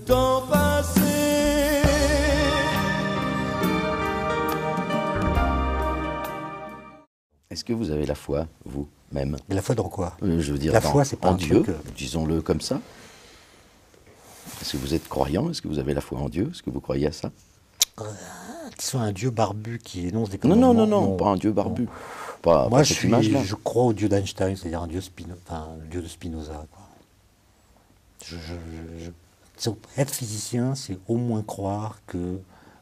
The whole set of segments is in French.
temps passé. Est-ce que vous avez la foi, vous-même? Mais la foi dans quoi? Je veux dire, La foi, c'est pas en un Dieu, truc, disons-le comme ça. Est-ce que vous êtes croyant? Est-ce que vous avez la foi en Dieu? Est-ce que vous croyez à ça? Qu'il soit un dieu barbu qui énonce des Non, commandements. non, pas un Dieu barbu. Non. Pas Moi, cette image-là. je crois au dieu d'Einstein, c'est-à-dire un dieu, un dieu de Spinoza, quoi. Être physicien, c'est au moins croire que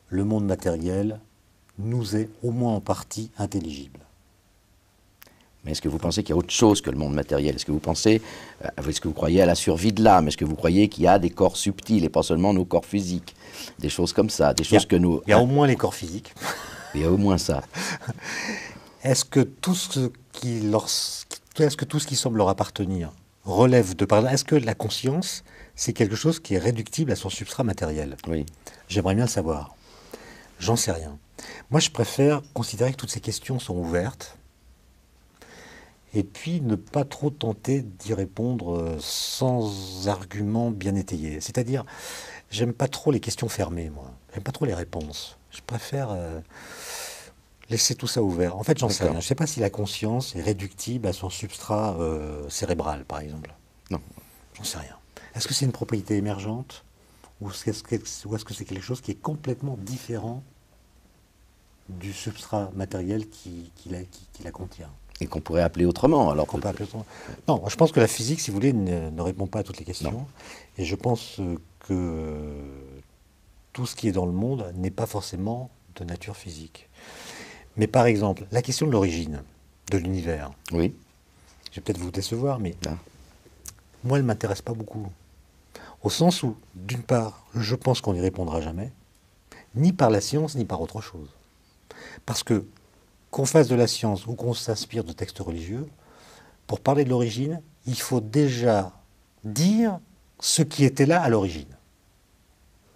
le monde matériel nous est au moins en partie intelligible. Mais est-ce que vous pensez qu'il y a autre chose que le monde matériel? Est-ce que vous pensez, est-ce que vous croyez à la survie de l'âme? Est-ce que vous croyez qu'il y a des corps subtils et pas seulement nos corps physiques? Des choses comme ça, des choses que nous... Il y a au moins les corps physiques. Il y a au moins ça. Est-ce que tout ce qui semble leur appartenir relève de... Par exemple, est-ce que la conscience, c'est quelque chose qui est réductible à son substrat matériel? Oui. J'aimerais bien le savoir. J'en sais rien. Moi, je préfère considérer que toutes ces questions sont ouvertes et puis ne pas trop tenter d'y répondre sans arguments bien étayés. C'est-à-dire, j'aime pas trop les questions fermées, moi. J'aime pas trop les réponses. Je préfère laisser tout ça ouvert. En fait, j'en sais rien. Je ne sais pas si la conscience est réductible à son substrat cérébral, par exemple. Non. J'en sais rien. Est-ce que c'est une propriété émergente ou est-ce que c'est quelque chose qui est complètement différent du substrat matériel qui la contient? Et qu'on pourrait appeler autrement, alors Qu'on peut appeler autrement. Non, je pense que la physique, si vous voulez, ne répond pas à toutes les questions. Non. Et je pense que tout ce qui est dans le monde n'est pas forcément de nature physique. Mais par exemple, la question de l'origine de l'univers, Oui. je vais peut-être vous décevoir, mais Ah. moi, elle ne m'intéresse pas beaucoup. Au sens où, d'une part, je pense qu'on n'y répondra jamais, ni par la science, ni par autre chose. Parce que, qu'on fasse de la science ou qu'on s'inspire de textes religieux, pour parler de l'origine, il faut déjà dire ce qui était là à l'origine.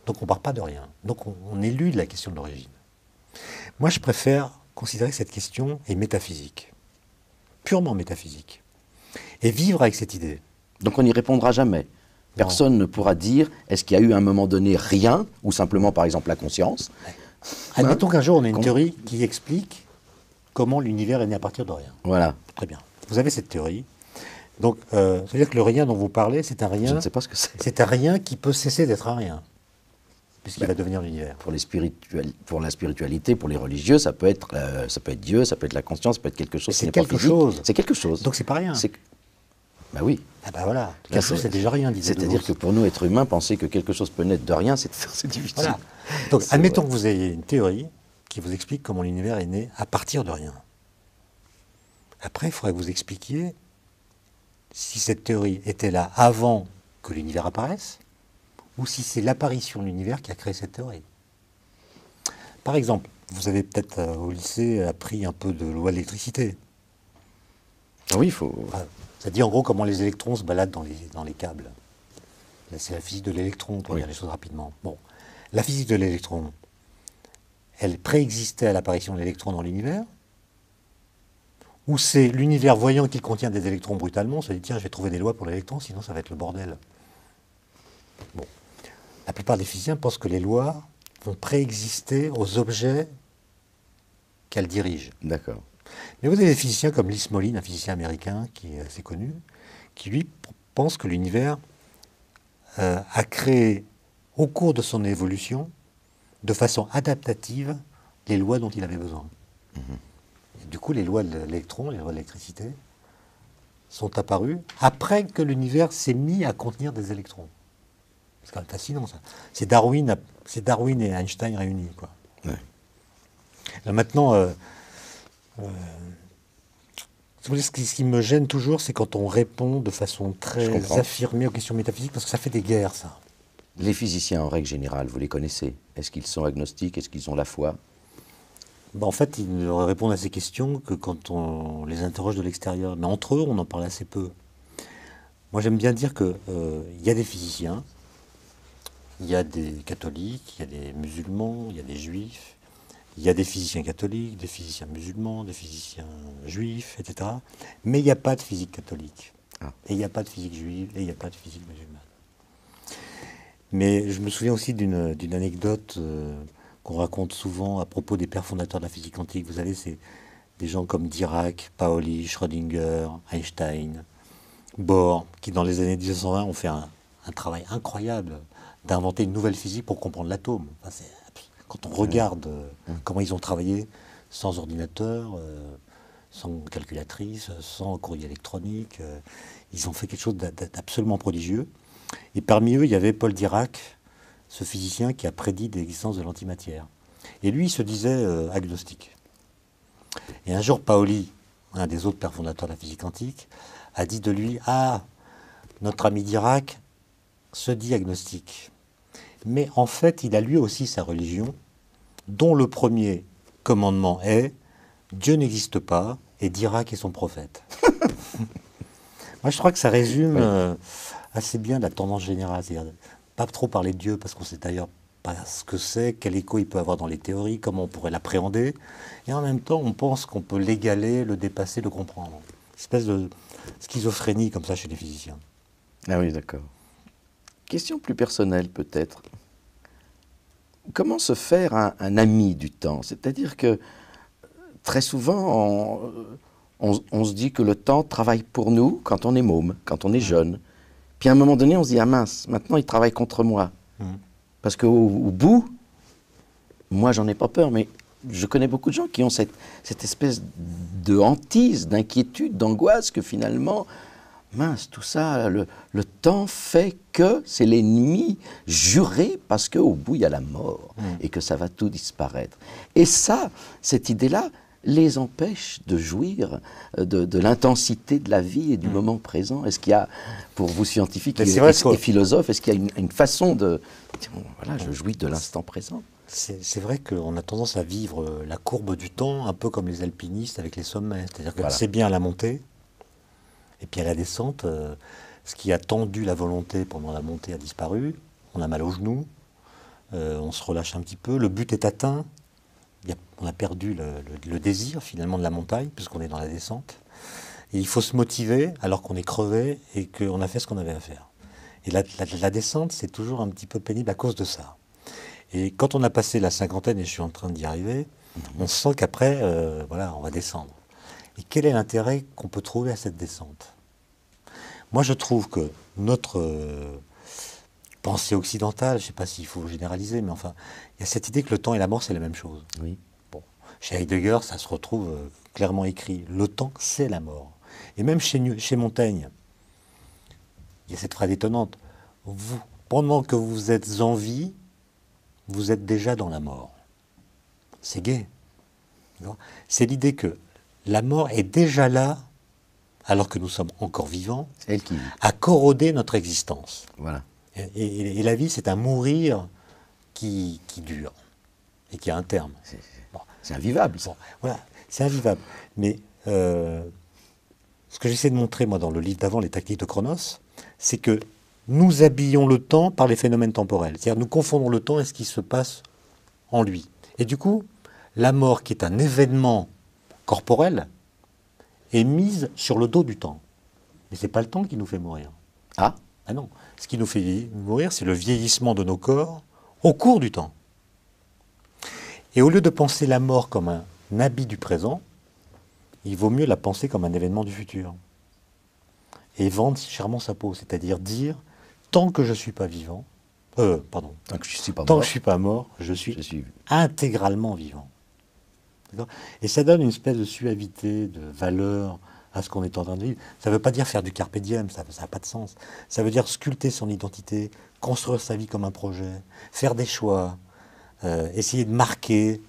Donc on ne part pas de rien. Donc on élude la question de l'origine. Moi, je préfère considérer que cette question est métaphysique, purement métaphysique, et vivre avec cette idée. Donc on n'y répondra jamais. Personne ne pourra dire, est-ce qu'il y a eu à un moment donné rien, ou simplement par exemple la conscience? Admettons qu'un jour on a une théorie qui explique comment l'univers est né à partir de rien. Voilà. Très bien. Vous avez cette théorie. Donc, ça veut dire que le rien dont vous parlez, c'est un rien... Je ne sais pas ce que c'est. C'est un rien qui peut cesser d'être un rien, puisqu'il va devenir l'univers. Pour la spiritualité, pour les religieux, ça peut être Dieu, ça peut être la conscience, ça peut être quelque chose qui n'est pas physique. C'est quelque chose. C'est quelque chose. Donc c'est pas rien. Bah oui. Ah bah voilà. Quelque chose, c'est déjà rien, disait C'est-à-dire que pour nous, êtres humains, penser que quelque chose peut naître de rien, c'est difficile. Voilà. Donc admettons que vous ayez une théorie qui vous explique comment l'univers est né à partir de rien. Après, il faudrait que vous expliquiez si cette théorie était là avant que l'univers apparaisse, ou si c'est l'apparition de l'univers qui a créé cette théorie. Par exemple, vous avez peut-être au lycée appris un peu de loi de l'électricité. Oui, il faut... Ça dit en gros comment les électrons se baladent dans les câbles. Là, c'est la physique de l'électron, pour dire les choses rapidement. Bon, la physique de l'électron, elle préexistait à l'apparition de l'électron dans l'univers, ou c'est l'univers voyant qu'il contient des électrons brutalement, se dit tiens, je vais trouver des lois pour l'électron, sinon ça va être le bordel. Bon. La plupart des physiciens pensent que les lois vont préexister aux objets qu'elles dirigent. D'accord. Mais vous avez des physiciens comme Lee Smolin, un physicien américain qui est assez connu, qui lui pense que l'univers a créé au cours de son évolution, de façon adaptative, les lois dont il avait besoin. Et du coup, les lois de l'électron, les lois de l'électricité, sont apparues après que l'univers s'est mis à contenir des électrons. C'est quand même fascinant, ça. C'est Darwin et Einstein réunis, quoi. Ouais. Là, maintenant, ce qui me gêne toujours, c'est quand on répond de façon très affirmée aux questions métaphysiques, parce que ça fait des guerres, ça. Les physiciens, en règle générale, vous les connaissez? Est-ce qu'ils sont agnostiques? Est-ce qu'ils ont la foi? En fait, ils ne répondent à ces questions que quand on les interroge de l'extérieur. Mais entre eux, on en parle assez peu. Moi, j'aime bien dire qu'il y a des physiciens, il y a des catholiques, il y a des musulmans, il y a des juifs, il y a des physiciens catholiques, des physiciens musulmans, des physiciens juifs, etc. Mais il n'y a pas de physique catholique. Et il n'y a pas de physique juive, et il n'y a pas de physique musulmane. Mais je me souviens aussi d'une anecdote qu'on raconte souvent à propos des pères fondateurs de la physique quantique. Vous savez, c'est des gens comme Dirac, Pauli, Schrödinger, Einstein, Bohr, qui dans les années 1920 ont fait un travail incroyable d'inventer une nouvelle physique pour comprendre l'atome. Enfin, quand on regarde comment ils ont travaillé sans ordinateur, sans calculatrice, sans courrier électronique, ils ont fait quelque chose d'absolument prodigieux. Et parmi eux, il y avait Paul Dirac, ce physicien qui a prédit l'existence de l'antimatière. Et lui, il se disait agnostique. Et un jour, Pauli, un des autres pères fondateurs de la physique quantique, a dit de lui: ah, notre ami Dirac se dit agnostique. Mais en fait, il a lui aussi sa religion, dont le premier commandement est: Dieu n'existe pas et Dirac est son prophète. Moi, je crois que ça résume assez bien la tendance générale. C'est-à-dire pas trop parler de Dieu parce qu'on sait d'ailleurs pas ce que c'est, quel écho il peut avoir dans les théories, comment on pourrait l'appréhender. Et en même temps, on pense qu'on peut l'égaler, le dépasser, le comprendre. Une espèce de schizophrénie comme ça chez les physiciens. Ah oui, d'accord. Question plus personnelle peut-être. Comment se faire un ami du temps? C'est-à-dire que très souvent, on se dit que le temps travaille pour nous quand on est môme, quand on est jeune. Puis à un moment donné, on se dit: ah mince, maintenant il travaille contre moi. Parce qu'au bout, moi j'en ai pas peur, mais je connais beaucoup de gens qui ont cette espèce de hantise, d'inquiétude, d'angoisse que finalement, mince, tout ça, le temps fait que c'est l'ennemi juré parce qu'au bout il y a la mort et que ça va tout disparaître. Et ça, cette idée-là, les empêche de jouir de l'intensité de la vie et du moment présent. Est-ce qu'il y a, pour vous scientifiques et philosophes, est-ce qu'il y a une façon de dire: bon, voilà, je jouis de l'instant présent? C'est vrai qu'on a tendance à vivre la courbe du temps un peu comme les alpinistes avec les sommets. C'est-à-dire que c'est bien à la montée, et puis à la descente, ce qui a tendu la volonté pendant la montée a disparu. On a mal aux genoux, on se relâche un petit peu, le but est atteint. On a perdu le désir finalement de la montagne puisqu'on est dans la descente. Et il faut se motiver alors qu'on est crevé et qu'on a fait ce qu'on avait à faire. Et la descente, c'est toujours un petit peu pénible à cause de ça. Et quand on a passé la cinquantaine, et je suis en train d'y arriver, on sent qu'après, voilà, on va descendre. Et quel est l'intérêt qu'on peut trouver à cette descente? Moi, je trouve que notre pensée occidentale, je ne sais pas s'il faut généraliser, mais enfin, il y a cette idée que le temps et la mort, c'est la même chose. Oui. Bon. Chez Heidegger, ça se retrouve clairement écrit. Le temps, c'est la mort. Et même chez Montaigne, il y a cette phrase étonnante. Pendant que vous êtes en vie, vous êtes déjà dans la mort. C'est gai. C'est l'idée que la mort est déjà là, alors que nous sommes encore vivants, c'est elle qui vit, à corroder notre existence. Voilà. Et la vie, c'est un mourir qui dure et qui a un terme. C'est invivable. Bon, voilà, c'est invivable. Mais ce que j'essaie de montrer, moi, dans le livre d'avant, Les Tactiques de Chronos, c'est que nous habillons le temps par les phénomènes temporels. C'est-à-dire nous confondons le temps et ce qui se passe en lui. Et du coup, la mort, qui est un événement corporel, est mise sur le dos du temps. Mais ce n'est pas le temps qui nous fait mourir. Ah non. Ce qui nous fait mourir, c'est le vieillissement de nos corps au cours du temps. Et au lieu de penser la mort comme un habit du présent, il vaut mieux la penser comme un événement du futur. Et vendre chèrement sa peau, c'est-à-dire dire, tant que je ne suis pas vivant, tant que je ne suis pas mort, je suis intégralement vivant. Et ça donne une espèce de suavité, de valeur à ce qu'on est en train de vivre. Ça ne veut pas dire faire du carpe diem, ça n'a pas de sens. Ça veut dire sculpter son identité, construire sa vie comme un projet, faire des choix, essayer de marquer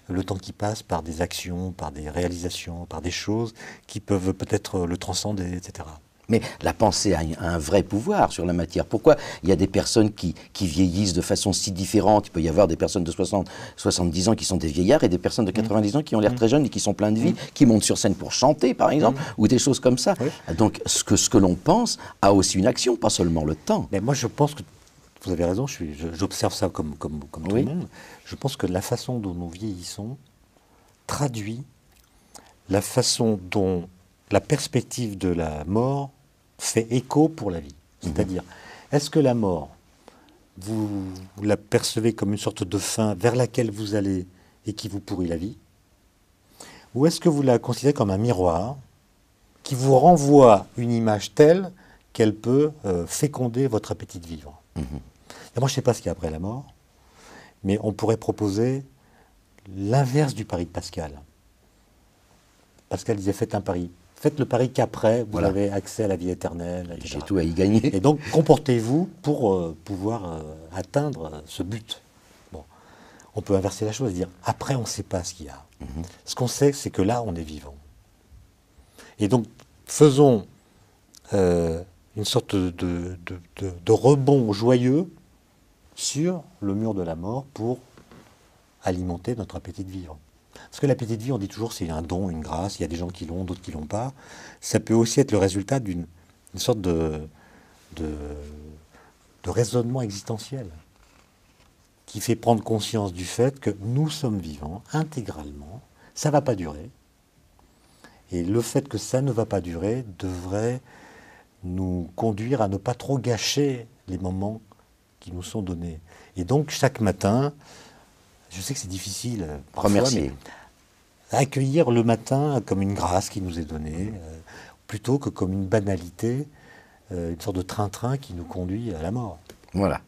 le temps qui passe par des actions, par des réalisations, par des choses qui peuvent peut-être le transcender, etc. Mais la pensée a un vrai pouvoir sur la matière. Pourquoi il y a des personnes qui vieillissent de façon si différente? Il peut y avoir des personnes de 60, 70 ans qui sont des vieillards et des personnes de 90 ans qui ont l'air très jeunes et qui sont pleins de vie, qui montent sur scène pour chanter, par exemple, ou des choses comme ça. Oui. Donc, ce que l'on pense a aussi une action, pas seulement le temps. Mais moi, je pense que, vous avez raison, j'observe ça comme tout le monde. Je pense que la façon dont nous vieillissons traduit la façon dont la perspective de la mort fait écho pour la vie. C'est-à-dire, est-ce que la mort vous la percevez comme une sorte de fin vers laquelle vous allez et qui vous pourrit la vie? Ou est-ce que vous la considérez comme un miroir qui vous renvoie une image telle qu'elle peut féconder votre appétit de vivre? Et moi, je ne sais pas ce qu'il y a après la mort, mais on pourrait proposer l'inverse du pari de Pascal. Pascal disait, faites un pari. Faites le pari qu'après, vous avez accès à la vie éternelle, etc. J'ai tout à y gagner. Et donc, comportez-vous pour pouvoir atteindre ce but. Bon. On peut inverser la chose et dire, après, on ne sait pas ce qu'il y a. Ce qu'on sait, c'est que là, on est vivant. Et donc, faisons une sorte de rebond joyeux sur le mur de la mort pour alimenter notre appétit de vivre. Parce que l'appétit de vie, on dit toujours, c'est un don, une grâce. Il y a des gens qui l'ont, d'autres qui ne l'ont pas. Ça peut aussi être le résultat d'une sorte de raisonnement existentiel qui fait prendre conscience du fait que nous sommes vivants intégralement. Ça ne va pas durer. Et le fait que ça ne va pas durer devrait nous conduire à ne pas trop gâcher les moments qui nous sont donnés. Et donc, chaque matin, je sais que c'est difficile parfois, mais accueillir le matin comme une grâce qui nous est donnée, plutôt que comme une banalité, une sorte de train-train qui nous conduit à la mort. Voilà.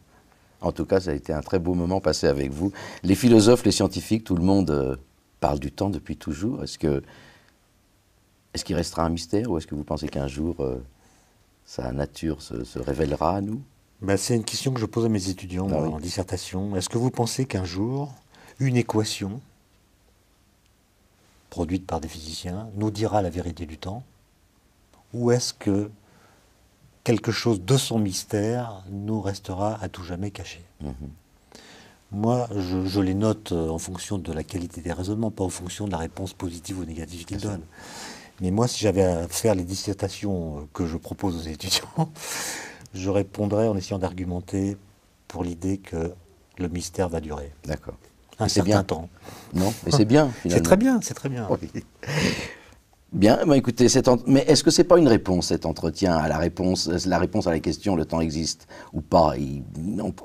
En tout cas, ça a été un très beau moment passé avec vous. Les philosophes, les scientifiques, tout le monde parle du temps depuis toujours. Est-ce qu'il restera un mystère ou est-ce que vous pensez qu'un jour, sa nature se révélera à nous? Ben, c'est une question que je pose à mes étudiants en dissertation. Est-ce que vous pensez qu'un jour, une équation produite par des physiciens nous dira la vérité du temps? Ou est-ce que quelque chose de son mystère nous restera à tout jamais caché? Moi, je les note en fonction de la qualité des raisonnements, pas en fonction de la réponse positive ou négative qu'ils donnent. Mais moi, si j'avais à faire les dissertations que je propose aux étudiants, je répondrais en essayant d'argumenter pour l'idée que le mystère va durer. D'accord. Un certain temps. Non, mais c'est bien, finalement. C'est très bien, c'est très bien. Oui. Bien, bah écoutez, mais est-ce que c'est pas une réponse, cet entretien, à la réponse à la question, le temps existe ou pas?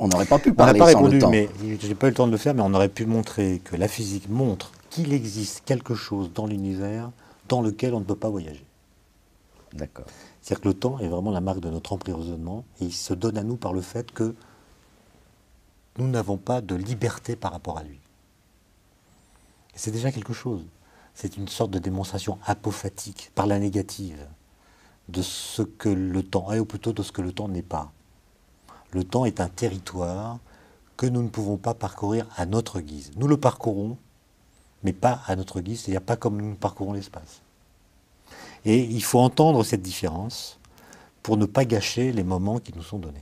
On n'aurait pas pu parler sans le temps. Mais j'ai pas eu le temps de le faire, mais on aurait pu montrer que la physique montre qu'il existe quelque chose dans l'univers dans lequel on ne peut pas voyager. D'accord. C'est-à-dire que le temps est vraiment la marque de notre emprisonnement et il se donne à nous par le fait que nous n'avons pas de liberté par rapport à lui. Et c'est déjà quelque chose. C'est une sorte de démonstration apophatique, par la négative, de ce que le temps est, ou plutôt de ce que le temps n'est pas. Le temps est un territoire que nous ne pouvons pas parcourir à notre guise. Nous le parcourons, mais pas à notre guise, c'est-à-dire pas comme nous parcourons l'espace. Et il faut entendre cette différence pour ne pas gâcher les moments qui nous sont donnés.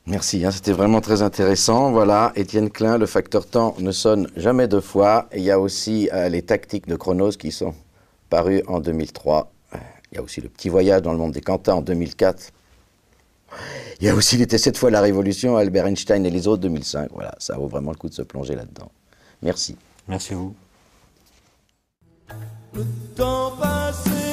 Merci, c'était vraiment très intéressant. Voilà, Étienne Klein, le facteur temps ne sonne jamais deux fois. Et il y a aussi les tactiques de Chronos qui sont parues en 2003. Il y a aussi le petit voyage dans le monde des Quentin en 2004. Il y a aussi l'été 7 fois la Révolution, Albert Einstein et les autres 2005. Voilà, ça vaut vraiment le coup de se plonger là-dedans. Merci. Merci à vous. Le temps passé